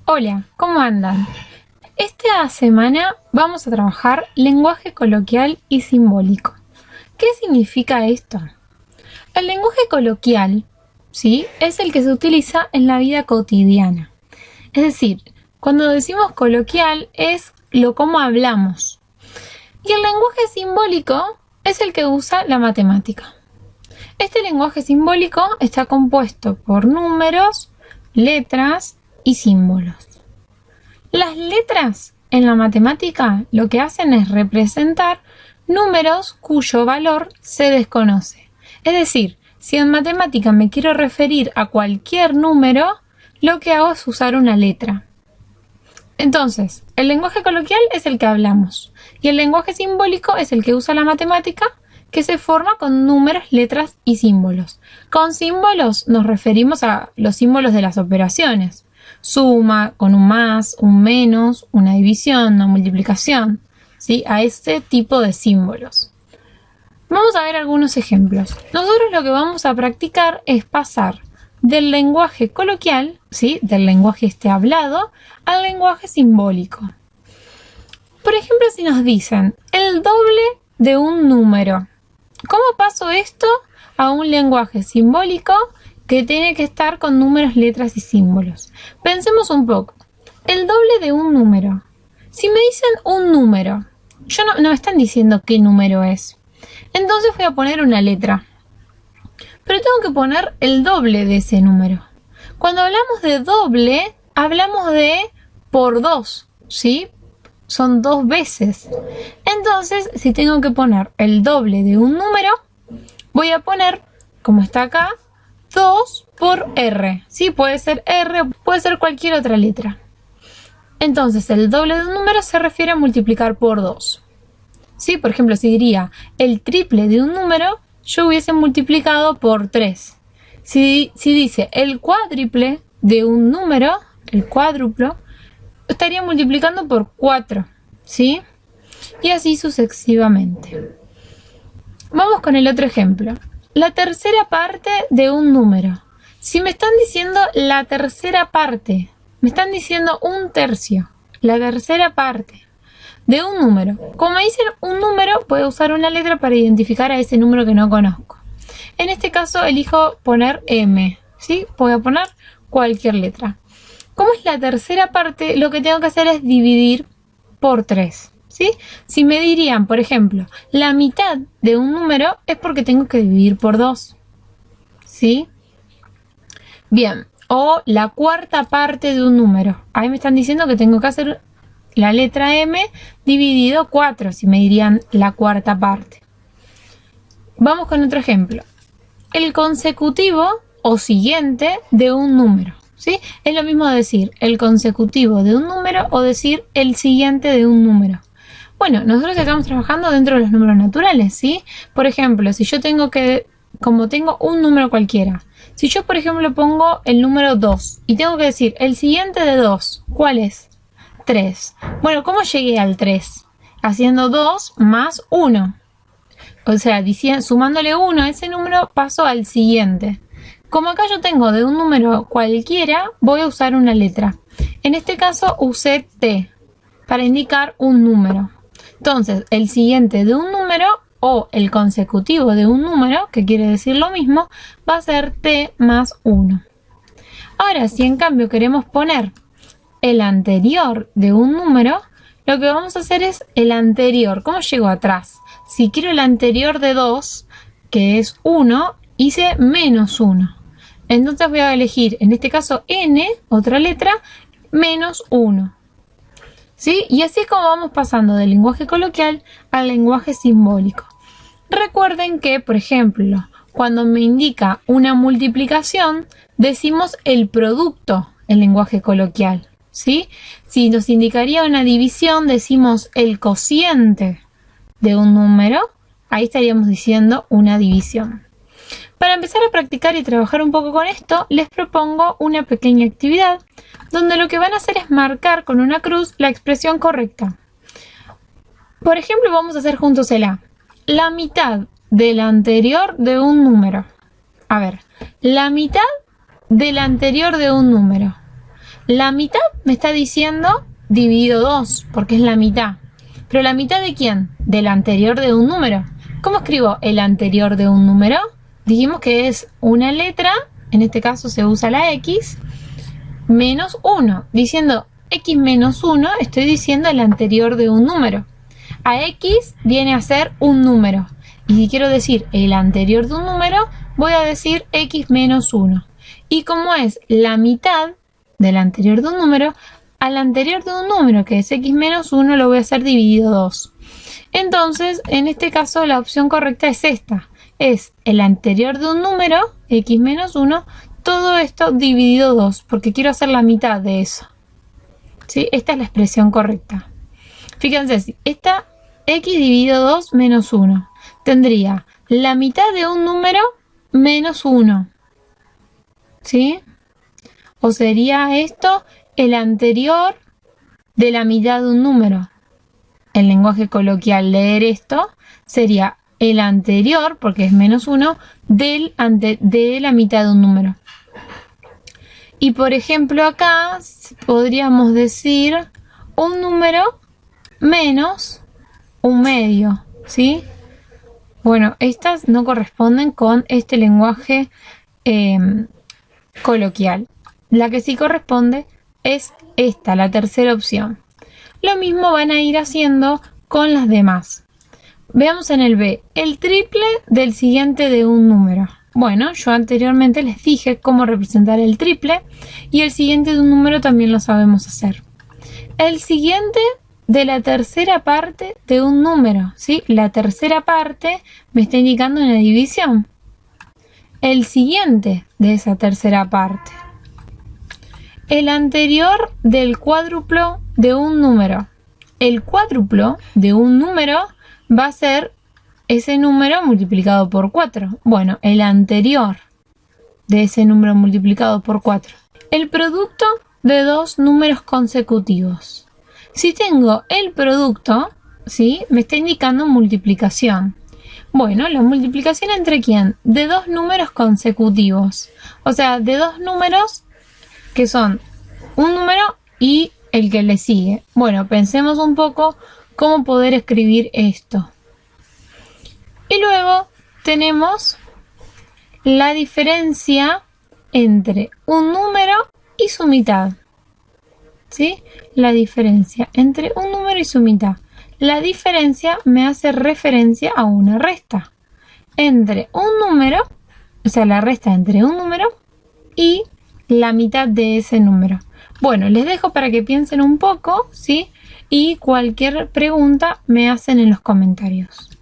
Hola, ¿cómo andan? Esta semana vamos a trabajar lenguaje coloquial y simbólico. ¿Qué significa esto? El lenguaje coloquial, ¿sí?, es el que se utiliza en la vida cotidiana. Es decir, cuando decimos coloquial es lo como hablamos. Y el lenguaje simbólico es el que usa la matemática. Este lenguaje simbólico está compuesto por números, letras y símbolos. Las letras en la matemática lo que hacen es representar números cuyo valor se desconoce. Es decir, si en matemática me quiero referir a cualquier número, lo que hago es usar una letra. Entonces, el lenguaje coloquial es el que hablamos y el lenguaje simbólico es el que usa la matemática, que se forma con números, letras y símbolos. Con símbolos nos referimos a los símbolos de las operaciones. Suma, con un más, un menos, una división, una multiplicación, ¿sí? A este tipo de símbolos. Vamos a ver algunos ejemplos. Nosotros lo que vamos a practicar es pasar del lenguaje coloquial, ¿sí?, del lenguaje hablado, al lenguaje simbólico. Por ejemplo, si nos dicen el doble de un número, ¿cómo paso esto a un lenguaje simbólico que tiene que estar con números, letras y símbolos? Pensemos un poco. El doble de un número. Si me dicen un número, no me están diciendo qué número es. Entonces voy a poner una letra. Pero tengo que poner el doble de ese número. Cuando hablamos de doble, hablamos de por dos, ¿sí? Son dos veces. Entonces, si tengo que poner el doble de un número, voy a poner, como está acá, 2 por R. Sí, puede ser R o puede ser cualquier otra letra. Entonces, el doble de un número se refiere a multiplicar por 2. Sí, por ejemplo, si diría el triple de un número, yo hubiese multiplicado por 3. Si dice el cuádruple de un número, el cuádruplo, estaría multiplicando por 4, ¿sí? Y así sucesivamente. Vamos con el otro ejemplo. La tercera parte de un número. Si me están diciendo la tercera parte, me están diciendo un tercio, la tercera parte de un número. Como me dicen un número, puedo usar una letra para identificar a ese número que no conozco. En este caso elijo poner M, ¿sí? Voy a poner cualquier letra. Como es la tercera parte, lo que tengo que hacer es dividir por 3, ¿sí? Si me dirían, por ejemplo, la mitad de un número, es porque tengo que dividir por 2, ¿sí? Bien, o la cuarta parte de un número. Ahí me están diciendo que tengo que hacer la letra M dividido 4, si me dirían la cuarta parte. Vamos con otro ejemplo. El consecutivo o siguiente de un número, ¿sí? Es lo mismo decir el consecutivo de un número o decir el siguiente de un número. Bueno, nosotros estamos trabajando dentro de los números naturales, ¿sí? Por ejemplo, si yo tengo un número cualquiera, si yo, por ejemplo, pongo el número 2 y tengo que decir el siguiente de 2, ¿cuál es? 3. Bueno, ¿cómo llegué al 3? Haciendo 2 más 1. O sea, sumándole 1 a ese número, paso al siguiente. Como acá yo tengo de un número cualquiera, voy a usar una letra. En este caso usé T para indicar un número. Entonces, el siguiente de un número o el consecutivo de un número, que quiere decir lo mismo, va a ser T más 1. Ahora, si en cambio queremos poner el anterior de un número, lo que vamos a hacer es el anterior. ¿Cómo llego atrás? Si quiero el anterior de 2, que es 1, hice menos 1. Entonces voy a elegir, en este caso N, otra letra, menos 1. ¿Sí? Y así es como vamos pasando del lenguaje coloquial al lenguaje simbólico. Recuerden que, por ejemplo, cuando me indica una multiplicación, decimos el producto en lenguaje coloquial, ¿sí? Si nos indicaría una división, decimos el cociente de un número, ahí estaríamos diciendo una división. Para empezar a practicar y trabajar un poco con esto, les propongo una pequeña actividad donde lo que van a hacer es marcar con una cruz la expresión correcta. Por ejemplo, vamos a hacer juntos el A. La mitad del anterior de un número. A ver, la mitad del anterior de un número. La mitad me está diciendo dividido 2, porque es la mitad. ¿Pero la mitad de quién? Del anterior de un número. ¿Cómo escribo el anterior de un número? Dijimos que es una letra, en este caso se usa la X, menos 1. Diciendo X menos 1, estoy diciendo el anterior de un número. A X viene a ser un número. Y si quiero decir el anterior de un número, voy a decir X menos 1. Y como es la mitad del anterior de un número, al anterior de un número, que es X menos 1, lo voy a hacer dividido 2. Entonces, en este caso, la opción correcta es esta. Es el anterior de un número, X menos 1, todo esto dividido 2, porque quiero hacer la mitad de eso. ¿Sí? Esta es la expresión correcta. Fíjense, esta X dividido 2 menos 1. Tendría la mitad de un número menos 1. ¿Sí? O sería esto el anterior de la mitad de un número. En lenguaje coloquial, leer esto sería el anterior, porque es menos 1, de la mitad de un número. Y por ejemplo acá podríamos decir un número menos un medio, ¿sí? Bueno, estas no corresponden con este lenguaje coloquial. La que sí corresponde es esta, la tercera opción. Lo mismo van a ir haciendo con las demás. Veamos en el B, el triple del siguiente de un número. Bueno, yo anteriormente les dije cómo representar el triple y el siguiente de un número también lo sabemos hacer. El siguiente de la tercera parte de un número, ¿sí? La tercera parte me está indicando una división. El siguiente de esa tercera parte. El anterior del cuádruplo de un número. El cuádruplo de un número va a ser ese número multiplicado por 4. Bueno, el anterior de ese número multiplicado por 4. El producto de dos números consecutivos. Si tengo el producto, ¿sí? Me está indicando multiplicación. Bueno, la multiplicación ¿entre quién? De dos números consecutivos. O sea, de dos números que son un número y el que le sigue. Bueno, pensemos un poco cómo poder escribir esto. Y luego tenemos la diferencia entre un número y su mitad. ¿Sí? La diferencia entre un número y su mitad. La diferencia me hace referencia a una resta entre un número, o sea, la resta entre un número y la mitad de ese número. Bueno, les dejo para que piensen un poco, ¿sí? Y cualquier pregunta me hacen en los comentarios.